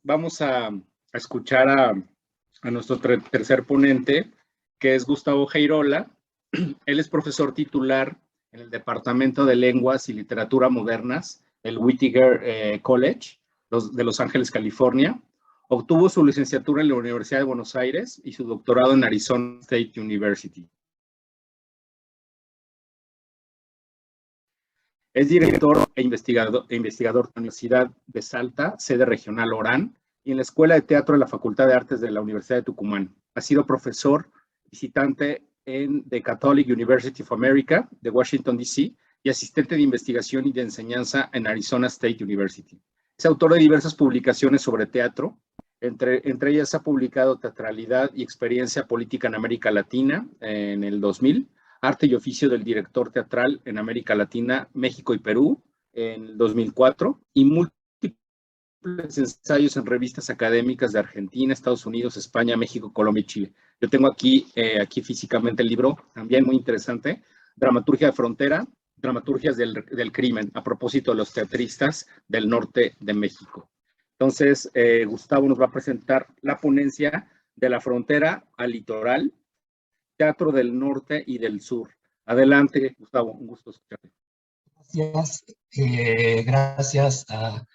Vamos a escuchar a nuestro tercer ponente, que es Gustavo Geirola. Él es profesor titular en el Departamento de Lenguas y Literatura Modernas del Whittier College de Los Ángeles, California. Obtuvo su licenciatura en la Universidad de Buenos Aires y su doctorado en Arizona State University. Es director e investigador de la Universidad de Salta, sede regional Orán, y en la Escuela de Teatro de la Facultad de Artes de la Universidad de Tucumán. Ha sido profesor visitante en The Catholic University of America de Washington, D.C. y asistente de investigación y de enseñanza en Arizona State University. Es autor de diversas publicaciones sobre teatro. Entre ellas ha publicado Teatralidad y Experiencia Política en América Latina en el 2000, Arte y Oficio del Director Teatral en América Latina, México y Perú en el 2004, y múltiples ensayos en revistas académicas de Argentina, Estados Unidos, España, México, Colombia y Chile. Yo tengo aquí físicamente el libro, también muy interesante, Dramaturgia de Frontera, Dramaturgias del Crimen, a propósito de los teatristas del norte de México. Entonces, Gustavo nos va a presentar la ponencia de la frontera al litoral, teatro del norte y del sur. Adelante, Gustavo, un gusto escucharte. Gracias a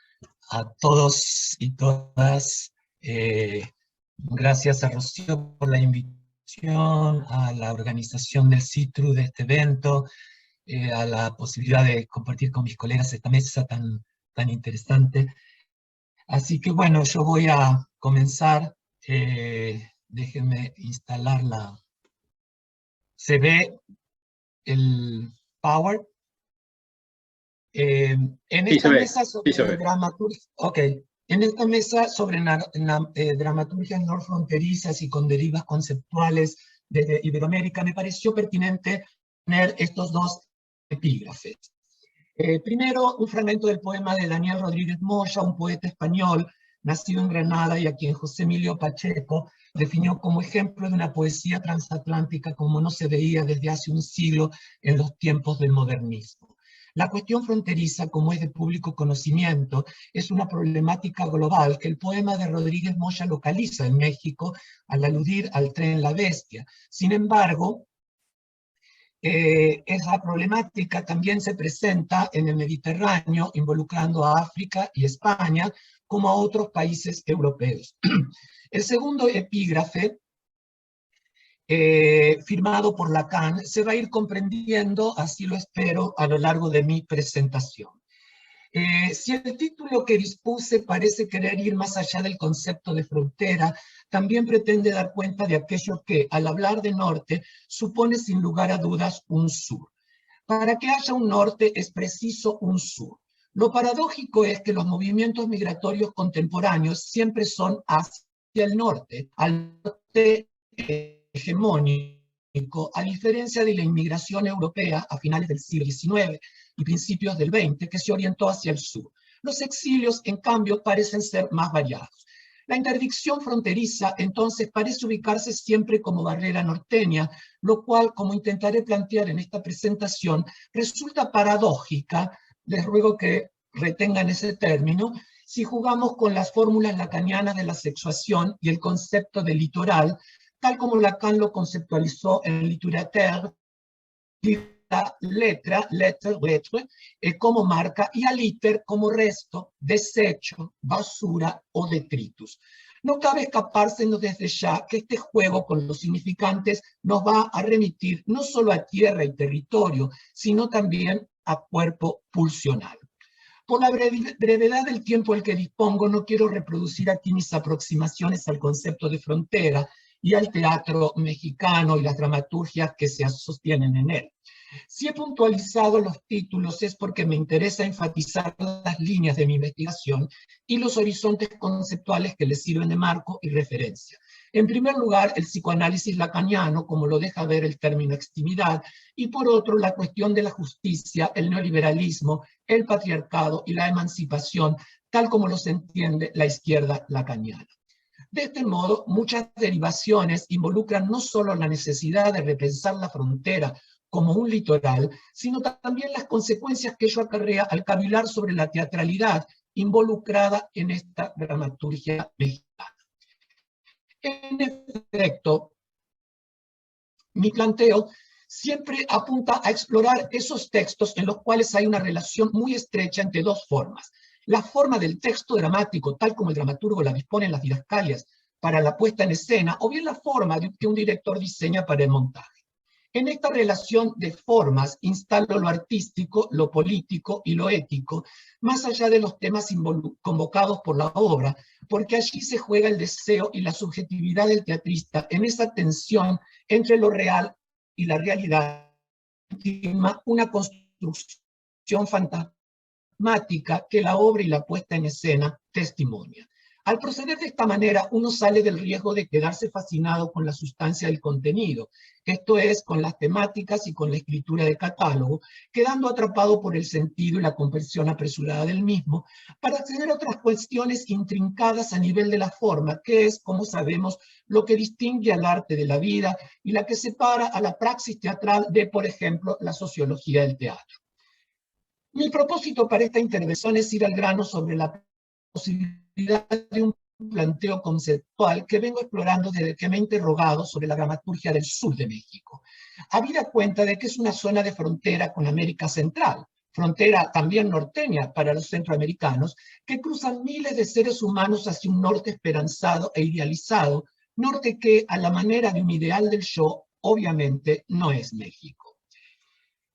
todos y todas. Gracias a Rocío por la invitación, a la organización del CITRU de este evento, a la posibilidad de compartir con mis colegas esta mesa tan interesante. Así que bueno, yo voy a comenzar. Déjenme instalar la... ¿Se ve el Power? En esta mesa sobre dramaturgia, en esta mesa sobre dramaturgias norfronterizas y con derivas conceptuales desde Iberoamérica, me pareció pertinente tener estos dos epígrafes. Primero, un fragmento del poema de Daniel Rodríguez Moya, un poeta español nacido en Granada y a quien José Emilio Pacheco definió como ejemplo de una poesía transatlántica como no se veía desde hace un siglo en los tiempos del modernismo. La cuestión fronteriza, como es de público conocimiento, es una problemática global que el poema de Rodríguez Moya localiza en México al aludir al tren La Bestia. Sin embargo, esa problemática también se presenta en el Mediterráneo, involucrando a África y España, como a otros países europeos. El segundo epígrafe, firmado por Lacan, se va a ir comprendiendo, así lo espero, a lo largo de mi presentación. Si el título que dispuse parece querer ir más allá del concepto de frontera, también pretende dar cuenta de aquello que, al hablar de norte, supone sin lugar a dudas un sur. Para que haya un norte es preciso un sur. Lo paradójico es que los movimientos migratorios contemporáneos siempre son hacia el norte, al norte hegemónico, a diferencia de la inmigración europea a finales del siglo XIX y principios del XX, que se orientó hacia el sur. Los exilios, en cambio, parecen ser más variados. La interdicción fronteriza, entonces, parece ubicarse siempre como barrera norteña, lo cual, como intentaré plantear en esta presentación, resulta paradójica, les ruego que retengan ese término, si jugamos con las fórmulas lacanianas de la sexuación y el concepto de litoral, tal como Lacan lo conceptualizó en Littérature, la letra, lettre, como marca, y aliter como resto, desecho, basura o detritus. No cabe escapársenos desde ya que este juego con los significantes nos va a remitir no solo a tierra y territorio, sino también a cuerpo pulsional. Por la brevedad del tiempo al que dispongo, no quiero reproducir aquí mis aproximaciones al concepto de frontera y al teatro mexicano y las dramaturgias que se sostienen en él. Si he puntualizado los títulos es porque me interesa enfatizar las líneas de mi investigación y los horizontes conceptuales que les sirven de marco y referencia. En primer lugar, el psicoanálisis lacaniano, como lo deja ver el término extimidad, y por otro, la cuestión de la justicia, el neoliberalismo, el patriarcado y la emancipación, tal como los entiende la izquierda lacaniana. De este modo, muchas derivaciones involucran no solo la necesidad de repensar la frontera como un litoral, sino también las consecuencias que ello acarrea al cavilar sobre la teatralidad involucrada en esta dramaturgia mexicana. En efecto, mi planteo siempre apunta a explorar esos textos en los cuales hay una relación muy estrecha entre dos formas. La forma del texto dramático, tal como el dramaturgo la dispone en las didascalias para la puesta en escena, o bien la forma que un director diseña para el montaje. En esta relación de formas instalo lo artístico, lo político y lo ético, más allá de los temas convocados por la obra, porque allí se juega el deseo y la subjetividad del teatrista en esa tensión entre lo real y la realidad, una construcción fantasmática que la obra y la puesta en escena testimonian. Al proceder de esta manera, uno sale del riesgo de quedarse fascinado con la sustancia del contenido, esto es, con las temáticas y con la escritura de catálogo, quedando atrapado por el sentido y la comprensión apresurada del mismo, para acceder a otras cuestiones intrincadas a nivel de la forma, que es, como sabemos, lo que distingue al arte de la vida y la que separa a la praxis teatral de, por ejemplo, la sociología del teatro. Mi propósito para esta intervención es ir al grano sobre la posibilidad de un planteo conceptual que vengo explorando desde que me he interrogado sobre la dramaturgia del sur de México. Habida cuenta de que es una zona de frontera con América Central, frontera también norteña para los centroamericanos, que cruzan miles de seres humanos hacia un norte esperanzado e idealizado, norte que, a la manera de un ideal del show, obviamente no es México.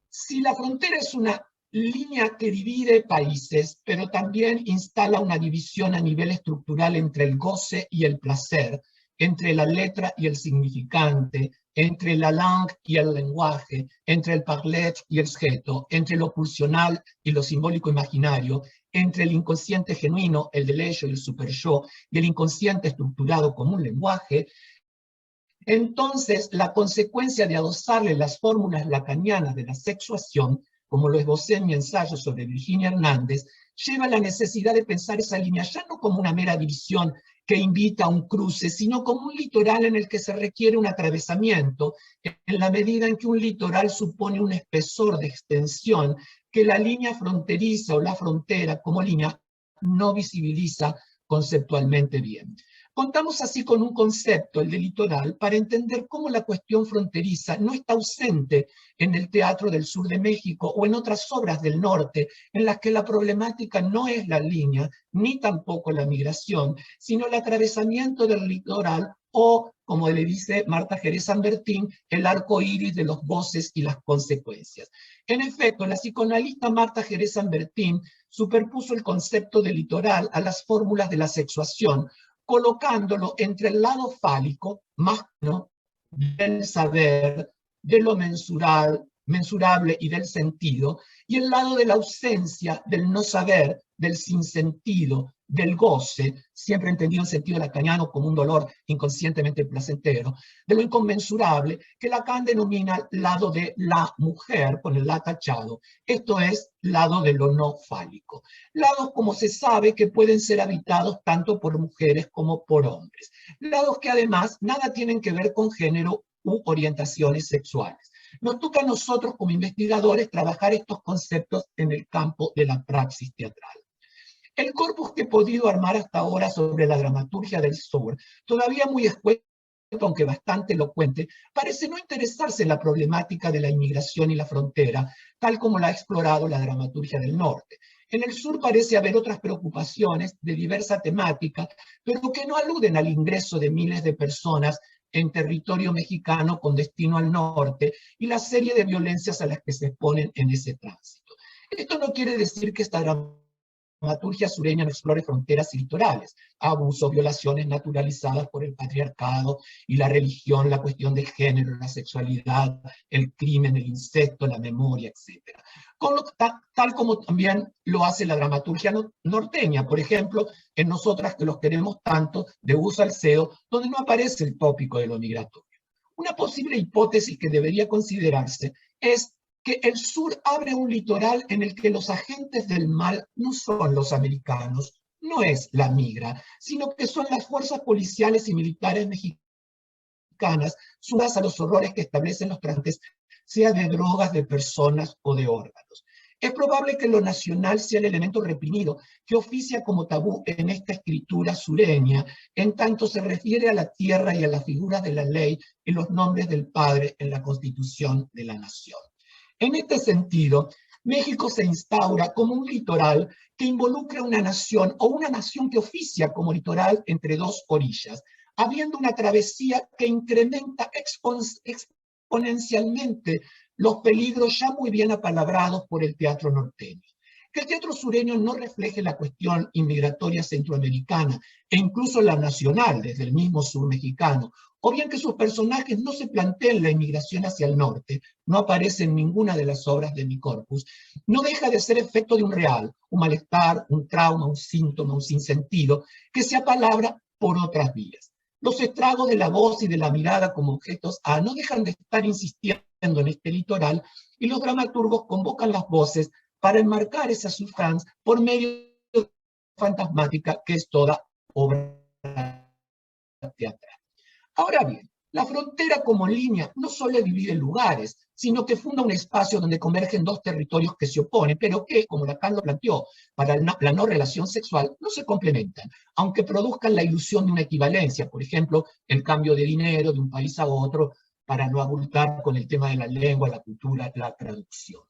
Si la frontera es una línea que divide países, pero también instala una división a nivel estructural entre el goce y el placer, entre la letra y el significante, entre la langue y el lenguaje, entre el parler y el sujeto, entre lo pulsional y lo simbólico imaginario, entre el inconsciente genuino, el del ello y el super yo, y el inconsciente estructurado como un lenguaje. Entonces, la consecuencia de adosarle las fórmulas lacanianas de la sexuación, como lo esbocé en mi ensayo sobre Virginia Hernández, lleva a la necesidad de pensar esa línea ya no como una mera división que invita a un cruce, sino como un litoral en el que se requiere un atravesamiento, en la medida en que un litoral supone un espesor de extensión que la línea fronteriza o la frontera como línea no visibiliza conceptualmente bien. Contamos así con un concepto, el de litoral, para entender cómo la cuestión fronteriza no está ausente en el teatro del sur de México o en otras obras del norte, en las que la problemática no es la línea, ni tampoco la migración, sino el atravesamiento del litoral o, como le dice Marta Jerez San Martín, el arco iris de los voces y las consecuencias. En efecto, la psicoanalista Marta Jerez San Martín superpuso el concepto de litoral a las fórmulas de la sexuación, colocándolo entre el lado fálico, magno, del saber, de lo mensurable y del sentido, y el lado de la ausencia, del no saber, del sinsentido, del goce, siempre entendido en sentido lacaniano como un dolor inconscientemente placentero, de lo inconmensurable, que Lacan denomina lado de la mujer, con el la tachado, esto es, lado de lo no fálico. Lados, como se sabe, que pueden ser habitados tanto por mujeres como por hombres. Lados que además nada tienen que ver con género u orientaciones sexuales. Nos toca a nosotros como investigadores trabajar estos conceptos en el campo de la praxis teatral. El corpus que he podido armar hasta ahora sobre la dramaturgia del sur, todavía muy escueto, aunque bastante elocuente, parece no interesarse en la problemática de la inmigración y la frontera, tal como la ha explorado la dramaturgia del norte. En el sur parece haber otras preocupaciones de diversa temática, pero que no aluden al ingreso de miles de personas en territorio mexicano con destino al norte y la serie de violencias a las que se exponen en ese tránsito. Esto no quiere decir que esta dramaturgia sureña no explore fronteras y litorales, abusos, violaciones naturalizadas por el patriarcado y la religión, la cuestión del género, la sexualidad, el crimen, el incesto, la memoria, etc. Tal como también lo hace la dramaturgia norteña, por ejemplo, en Nosotras que los queremos tanto, de Hugo Salcedo, donde no aparece el tópico de lo migratorio. Una posible hipótesis que debería considerarse es que el sur abre un litoral en el que los agentes del mal no son los americanos, no es la migra, sino que son las fuerzas policiales y militares mexicanas sumadas a los horrores que establecen los transportes, sea de drogas, de personas o de órganos. Es probable que lo nacional sea el elemento reprimido que oficia como tabú en esta escritura sureña, en tanto se refiere a la tierra y a las figuras de la ley y los nombres del padre en la constitución de la nación. En este sentido, México se instaura como un litoral que involucra una nación o una nación que oficia como litoral entre dos orillas, habiendo una travesía que incrementa exponencialmente los peligros ya muy bien apalabrados por el teatro norteño. Que el teatro sureño no refleje la cuestión inmigratoria centroamericana e incluso la nacional desde el mismo sur mexicano, o bien que sus personajes no se planteen la inmigración hacia el norte, no aparece en ninguna de las obras de mi corpus, no deja de ser efecto de un real, un malestar, un trauma, un síntoma, un sinsentido, que se apalabra por otras vías. Los estragos de la voz y de la mirada como objetos A no dejan de estar insistiendo en este litoral, y los dramaturgos convocan las voces para enmarcar esa souffrance por medio de fantasmática que es toda obra teatral. Ahora bien, la frontera como línea no solo divide lugares, sino que funda un espacio donde convergen dos territorios que se oponen, pero que, como Lacan lo planteó, para la no relación sexual, no se complementan, aunque produzcan la ilusión de una equivalencia, por ejemplo, el cambio de dinero de un país a otro, para no abultar con el tema de la lengua, la cultura, la traducción.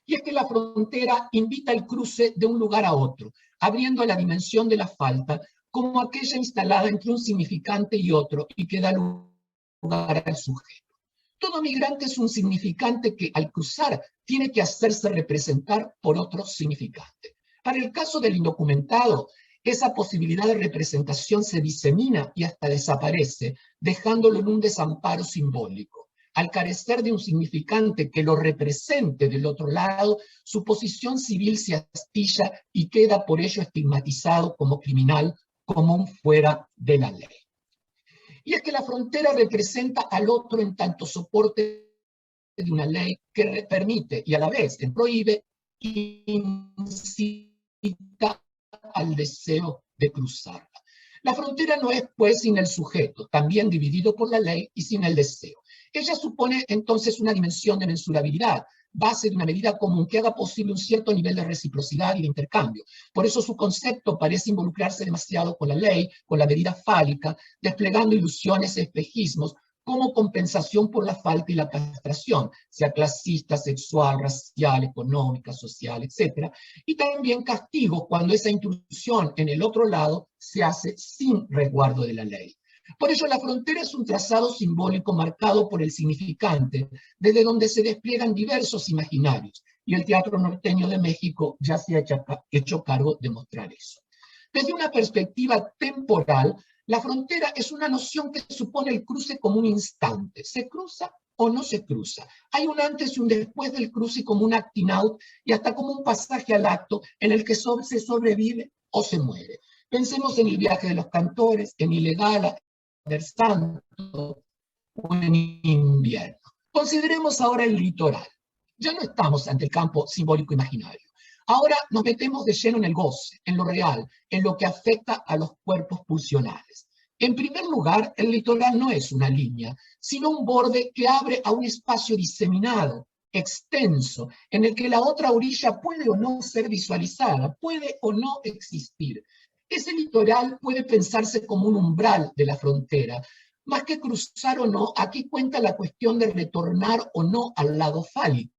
Y es que la frontera invita al cruce de un lugar a otro, abriendo la dimensión de la falta como aquella instalada entre un significante y otro y que da lugar al sujeto. Todo migrante es un significante que al cruzar tiene que hacerse representar por otro significante. Para el caso del indocumentado, esa posibilidad de representación se disemina y hasta desaparece, dejándolo en un desamparo simbólico. Al carecer de un significante que lo represente del otro lado, su posición civil se astilla y queda por ello estigmatizado como criminal, como un fuera de la ley. Y es que la frontera representa al otro en tanto soporte de una ley que permite y a la vez prohíbe y incita al deseo de cruzarla. La frontera no es, pues, sin el sujeto, también dividido por la ley y sin el deseo. Ella supone entonces una dimensión de mensurabilidad, base de una medida común que haga posible un cierto nivel de reciprocidad y de intercambio. Por eso su concepto parece involucrarse demasiado con la ley, con la medida fálica, desplegando ilusiones y espejismos como compensación por la falta y la castración, sea clasista, sexual, racial, económica, social, etc. Y también castigos cuando esa intrusión en el otro lado se hace sin resguardo de la ley. Por ello, la frontera es un trazado simbólico marcado por el significante, desde donde se despliegan diversos imaginarios, y el Teatro Norteño de México ya se ha hecho cargo de mostrar eso. Desde una perspectiva temporal, la frontera es una noción que supone el cruce como un instante. ¿Se cruza o no se cruza? Hay un antes y un después del cruce como un acting out y hasta como un pasaje al acto en el que se sobrevive o se muere. Pensemos en El viaje de los cantores, en Ilegala, del Santo o en Invierno. Consideremos ahora el litoral. Ya no estamos ante el campo simbólico imaginario. Ahora nos metemos de lleno en el goce, en lo real, en lo que afecta a los cuerpos pulsionales. En primer lugar, el litoral no es una línea, sino un borde que abre a un espacio diseminado, extenso, en el que la otra orilla puede o no ser visualizada, puede o no existir. Ese litoral puede pensarse como un umbral de la frontera. Más que cruzar o no, aquí cuenta la cuestión de retornar o no al lado fálico,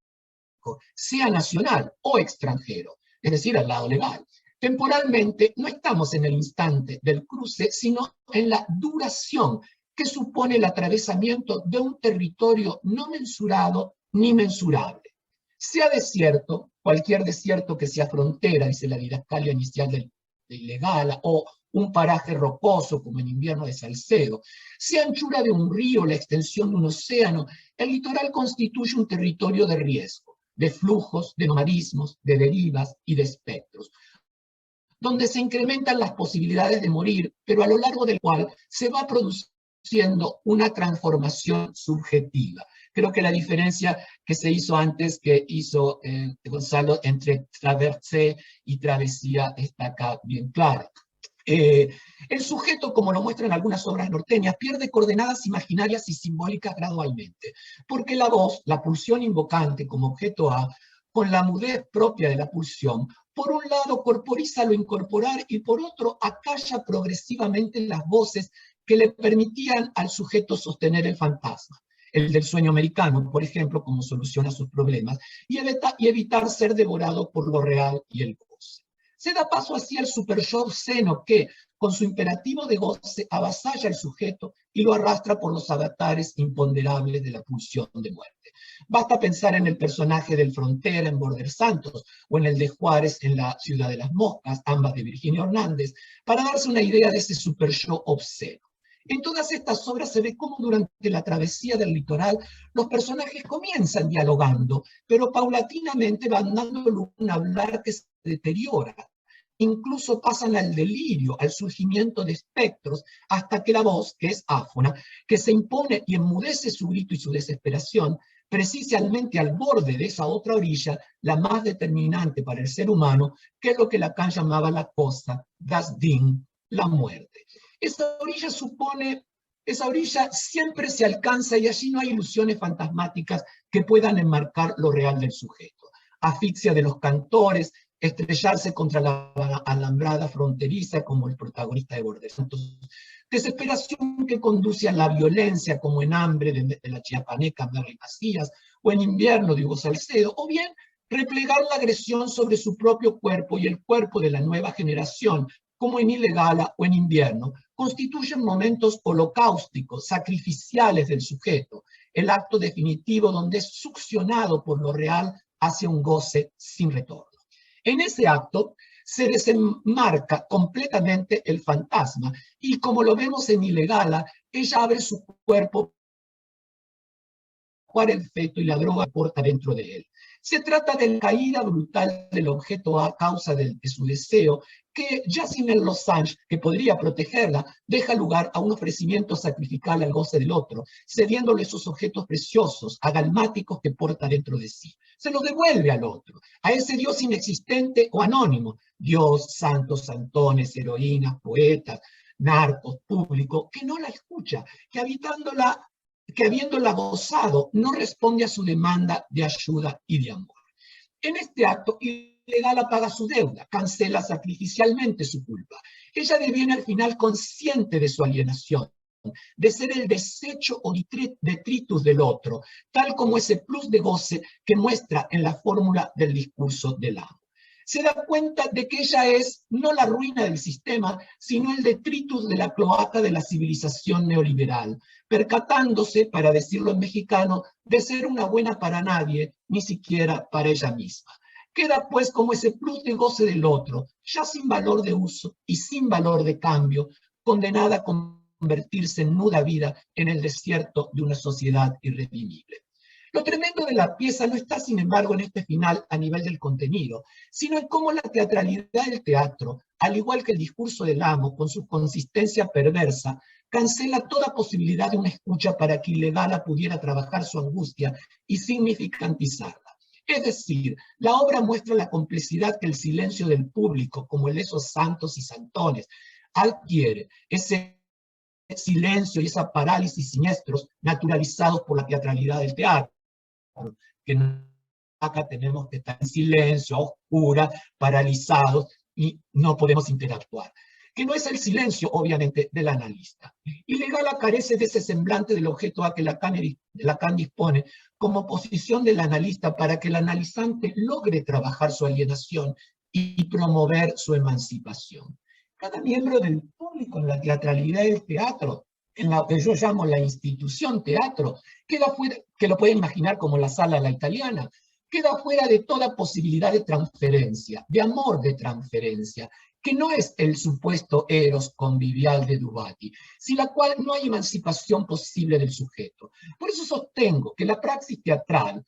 sea nacional o extranjero, es decir, al lado legal. Temporalmente no estamos en el instante del cruce, sino en la duración que supone el atravesamiento de un territorio no mensurado ni mensurable. Sea desierto, cualquier desierto que sea frontera, dice la didascalia inicial de Ilegala, o un paraje rocoso como en Invierno de Salcedo, sea anchura de un río, la extensión de un océano, el litoral constituye un territorio de riesgo, de flujos, de nomadismos, de derivas y de espectros, donde se incrementan las posibilidades de morir, pero a lo largo del cual se va produciendo una transformación subjetiva. Creo que la diferencia que se hizo antes, que hizo Gonzalo, entre traversée y travesía está acá bien clara. El sujeto, como lo muestran algunas obras norteñas, pierde coordenadas imaginarias y simbólicas gradualmente, porque la voz, la pulsión invocante como objeto A, con la mudez propia de la pulsión, por un lado corporiza lo incorporar y por otro acalla progresivamente las voces que le permitían al sujeto sostener el fantasma, el del sueño americano, por ejemplo, como solución a sus problemas, y evitar ser devorado por lo real y el goce. Se da paso así al super yo obsceno que, con su imperativo de goce, avasalla al sujeto y lo arrastra por los avatares imponderables de la pulsión de muerte. Basta pensar en el personaje del Frontera en Border Santos o en el de Juárez en La Ciudad de las Moscas, ambas de Virginia Hernández, para darse una idea de ese super yo obsceno. En todas estas obras se ve cómo durante la travesía del litoral los personajes comienzan dialogando, pero paulatinamente van dando un hablar que se deteriora. Incluso pasan al delirio, al surgimiento de espectros, hasta que la voz, que es áfona, que se impone y enmudece su grito y su desesperación, precisamente al borde de esa otra orilla, la más determinante para el ser humano, que es lo que Lacan llamaba la cosa, das Ding, la muerte. Esa orilla siempre se alcanza y allí no hay ilusiones fantasmáticas que puedan enmarcar lo real del sujeto. Asfixia de los cantores, estrellarse contra la alambrada fronteriza como el protagonista de Border Santos, desesperación que conduce a la violencia como en Hambre de la chiapaneca Merly Macías, o en Invierno de Hugo Salcedo, o bien replegar la agresión sobre su propio cuerpo y el cuerpo de la nueva generación, como en Ilegala o en Invierno, constituyen momentos holocausticos, sacrificiales del sujeto, el acto definitivo donde es succionado por lo real hacia un goce sin retorno. En ese acto se desenmarca completamente el fantasma y, como lo vemos en Ilegala, ella abre su cuerpo para el feto y la droga porta dentro de él. Se trata de la caída brutal del objeto a causa de su deseo, que ya sin el losange que podría protegerla, deja lugar a un ofrecimiento sacrificial al goce del otro, cediéndole esos objetos preciosos, agalmáticos que porta dentro de sí. Se los devuelve al otro, a ese Dios inexistente o anónimo, Dios, santos, santones, heroínas, poetas, narcos, público, que no la escucha, que habiéndola gozado, no responde a su demanda de ayuda y de amor. En este acto, Ilegala paga su deuda, cancela sacrificialmente su culpa. Ella deviene al final consciente de su alienación, de ser el desecho o detritus del otro, tal como ese plus de goce que muestra en la fórmula del discurso del amo. Se da cuenta de que ella es no la ruina del sistema, sino el detritus de la cloaca de la civilización neoliberal, percatándose, para decirlo en mexicano, de ser una buena para nadie, ni siquiera para ella misma. Queda pues como ese plus de goce del otro, ya sin valor de uso y sin valor de cambio, condenada a convertirse en nuda vida en el desierto de una sociedad irredimible. Lo tremendo de la pieza no está, sin embargo, en este final a nivel del contenido, sino en cómo la teatralidad del teatro, al igual que el discurso del amo, con su consistencia perversa, cancela toda posibilidad de una escucha para que Ilegala pudiera trabajar su angustia y significantizarla. Es decir, la obra muestra la complejidad que el silencio del público, como el de esos santos y santones, adquiere, ese silencio y esa parálisis siniestros naturalizados por la teatralidad del teatro, que acá tenemos que estar en silencio, a oscuras, paralizados, y no podemos interactuar. Que no es el silencio, obviamente, del analista. Ilegala carece de ese semblante del objeto a que Lacan dispone como posición del analista para que el analizante logre trabajar su alienación y promover su emancipación. Cada miembro del público en la teatralidad del teatro, en lo que yo llamo la institución teatro, queda fuera, que lo pueden imaginar como la sala a la italiana, queda fuera de toda posibilidad de transferencia, de amor de transferencia, que no es el supuesto eros convivial de Dubati, sin la cual no hay emancipación posible del sujeto. Por eso sostengo que la praxis teatral,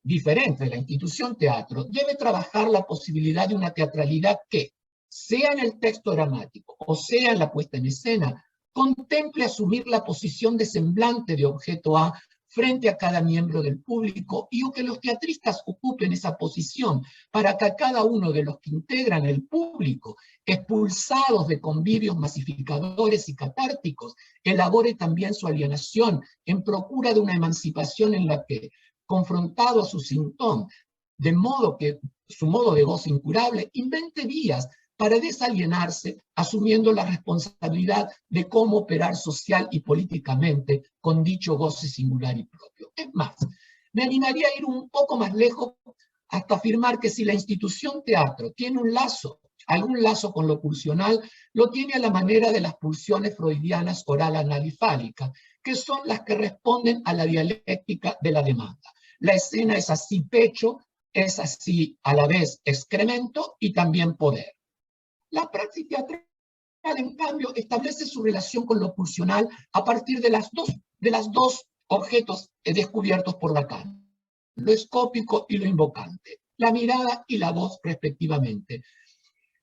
diferente de la institución teatro, debe trabajar la posibilidad de una teatralidad que, sea en el texto dramático o sea en la puesta en escena, contemple asumir la posición de semblante de objeto A frente a cada miembro del público y o que los teatristas ocupen esa posición para que a cada uno de los que integran el público, expulsados de convivios masificadores y catárticos, elabore también su alienación en procura de una emancipación en la que, confrontado a su sintón de modo que su modo de goce incurable invente vías para desalienarse, asumiendo la responsabilidad de cómo operar social y políticamente con dicho goce singular y propio. Es más, me animaría a ir un poco más lejos hasta afirmar que si la institución teatro tiene un lazo, algún lazo con lo pulsional, lo tiene a la manera de las pulsiones freudianas oral analifálicas, que son las que responden a la dialéctica de la demanda. La escena es así pecho, es así a la vez excremento y también poder. La praxis teatral, en cambio, establece su relación con lo pulsional a partir de las dos objetos descubiertos por Lacan, lo escópico y lo invocante, la mirada y la voz respectivamente.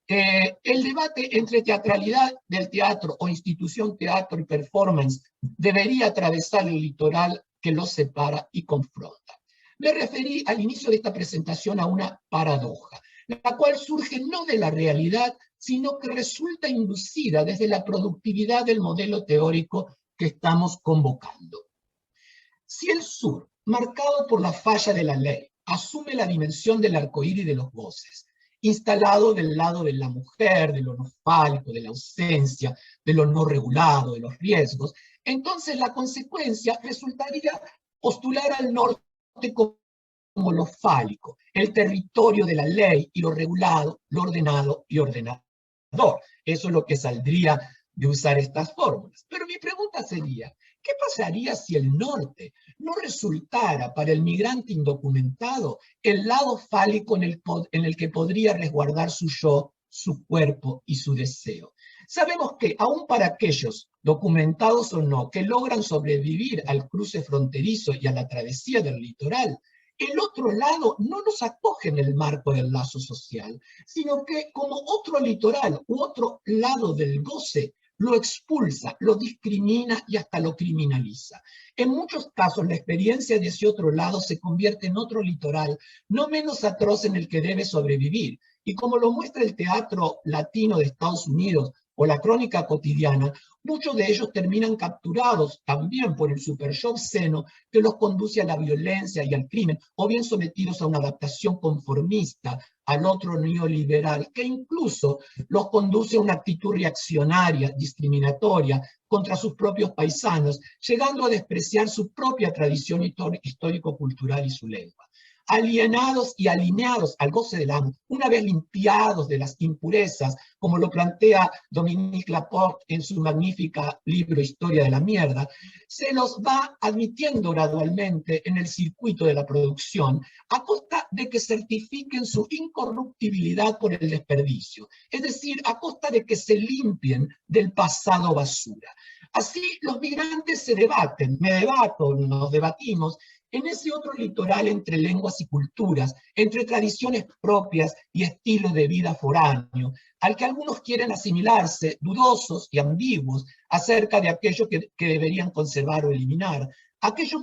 El debate entre teatralidad del teatro o institución teatro y performance debería atravesar el litoral que los separa y confronta. Me referí al inicio de esta presentación a una paradoja, la cual surge no de la realidad, sino que resulta inducida desde la productividad del modelo teórico que estamos convocando. Si el sur, marcado por la falla de la ley, asume la dimensión del arcoíris de los goces, instalado del lado de la mujer, de lo no fálico, de la ausencia, de lo no regulado, de los riesgos, entonces la consecuencia resultaría postular al norte como lo fálico, el territorio de la ley y lo regulado, lo ordenado y ordenador. Eso es lo que saldría de usar estas fórmulas. Pero mi pregunta sería, ¿qué pasaría si el norte no resultara para el migrante indocumentado el lado fálico en el que podría resguardar su yo, su cuerpo y su deseo? Sabemos que aún para aquellos, documentados o no, que logran sobrevivir al cruce fronterizo y a la travesía del litoral, el otro lado no nos acoge en el marco del lazo social, sino que como otro litoral u otro lado del goce, lo expulsa, lo discrimina y hasta lo criminaliza. En muchos casos, la experiencia de ese otro lado se convierte en otro litoral, no menos atroz en el que debe sobrevivir. Y como lo muestra el teatro latino de Estados Unidos o la crónica cotidiana, muchos de ellos terminan capturados también por el supershow obsceno que los conduce a la violencia y al crimen, o bien sometidos a una adaptación conformista al otro neoliberal, que incluso los conduce a una actitud reaccionaria, discriminatoria, contra sus propios paisanos, llegando a despreciar su propia tradición histórico-cultural y su lengua. Alienados y alineados al goce del amo, una vez limpiados de las impurezas, como lo plantea Dominique Laporte en su magnífica libro Historia de la Mierda, se los va admitiendo gradualmente en el circuito de la producción, a costa de que certifiquen su incorruptibilidad por el desperdicio, es decir, a costa de que se limpien del pasado basura. Así los migrantes se debaten, me debato, nos debatimos, en ese otro litoral entre lenguas y culturas, entre tradiciones propias y estilos de vida foráneo, al que algunos quieren asimilarse, dudosos y ambiguos acerca de aquello que deberían conservar o eliminar, aquellos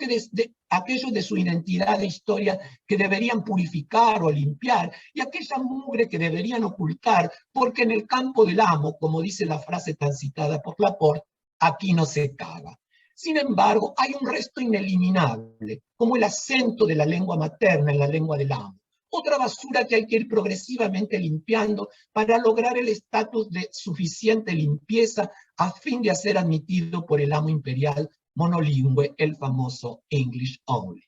de su identidad e historia que deberían purificar o limpiar, y aquella mugre que deberían ocultar, porque en el campo del amo, como dice la frase tan citada por Laporte, aquí no se caga. Sin embargo, hay un resto ineliminable, como el acento de la lengua materna en la lengua del amo. Otra basura que hay que ir progresivamente limpiando para lograr el estatus de suficiente limpieza a fin de ser admitido por el amo imperial monolingüe, el famoso English Only.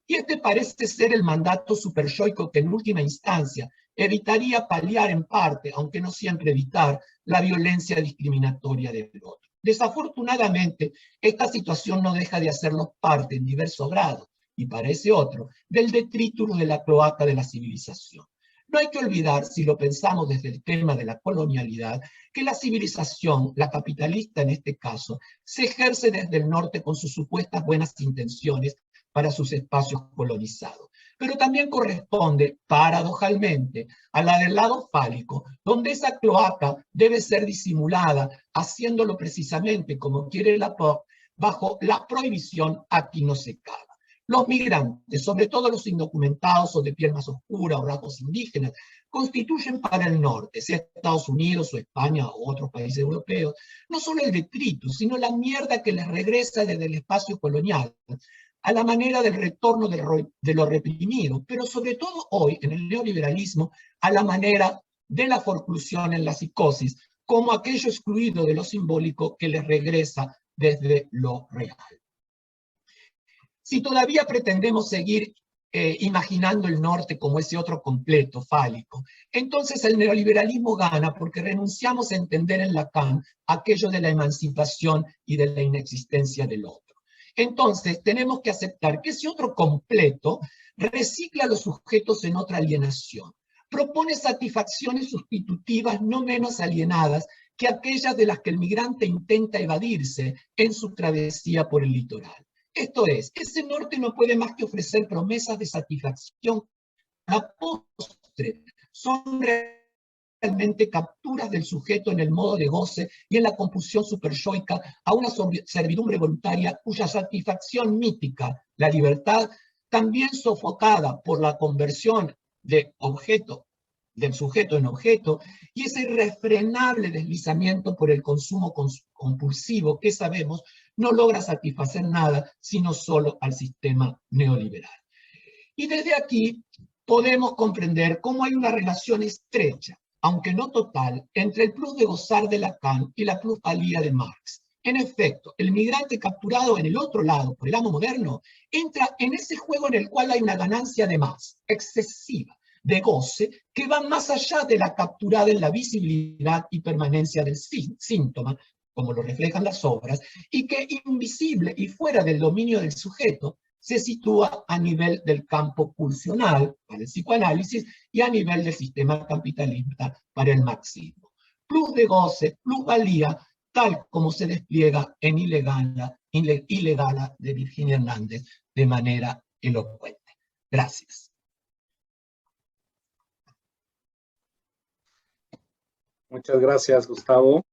Y este parece ser el mandato superyoico que en última instancia evitaría paliar en parte, aunque no siempre evitar, la violencia discriminatoria del otro. Desafortunadamente, esta situación no deja de hacernos parte en diversos grados, y para ese otro, del detritus de la cloaca de la civilización. No hay que olvidar, si lo pensamos desde el tema de la colonialidad, que la civilización, la capitalista en este caso, se ejerce desde el norte con sus supuestas buenas intenciones para sus espacios colonizados. Pero también corresponde, paradojalmente, a la del lado fálico, donde esa cloaca debe ser disimulada, haciéndolo precisamente como quiere Laporte, bajo la prohibición aquí no se caga. Los migrantes, sobre todo los indocumentados o de piel más oscura o rasgos indígenas, constituyen para el norte, sea Estados Unidos o España o otros países europeos, no solo el detritus, sino la mierda que les regresa desde el espacio colonial, a la manera del retorno de lo reprimido, pero sobre todo hoy, en el neoliberalismo, a la manera de la forclusión en la psicosis, como aquello excluido de lo simbólico que les regresa desde lo real. Si todavía pretendemos seguir imaginando el norte como ese otro completo, fálico, entonces el neoliberalismo gana porque renunciamos a entender en Lacan aquello de la emancipación y de la inexistencia del otro. Entonces tenemos que aceptar que ese otro completo recicla a los sujetos en otra alienación, propone satisfacciones sustitutivas no menos alienadas que aquellas de las que el migrante intenta evadirse en su travesía por el litoral. Esto es, ese norte no puede más que ofrecer promesas de satisfacción. A postre son realmente capturas del sujeto en el modo de goce y en la compulsión superyoica a una servidumbre voluntaria cuya satisfacción mítica, la libertad, también sofocada por la conversión de objeto, del sujeto en objeto, y ese irrefrenable deslizamiento por el consumo compulsivo que sabemos no logra satisfacer nada, sino solo al sistema neoliberal. Y desde aquí podemos comprender cómo hay una relación estrecha, aunque no total, entre el plus de gozar de Lacan y la plusvalía de Marx. En efecto, el migrante capturado en el otro lado por el amo moderno entra en ese juego en el cual hay una ganancia de más, excesiva, de goce, que va más allá de la capturada en la visibilidad y permanencia del síntoma, como lo reflejan las obras, y que invisible y fuera del dominio del sujeto, se sitúa a nivel del campo pulsional para el psicoanálisis y a nivel del sistema capitalista para el marxismo. Plus de goce, plusvalía, tal como se despliega en Ilegala de Virginia Hernández de manera elocuente. Gracias. Muchas gracias, Gustavo.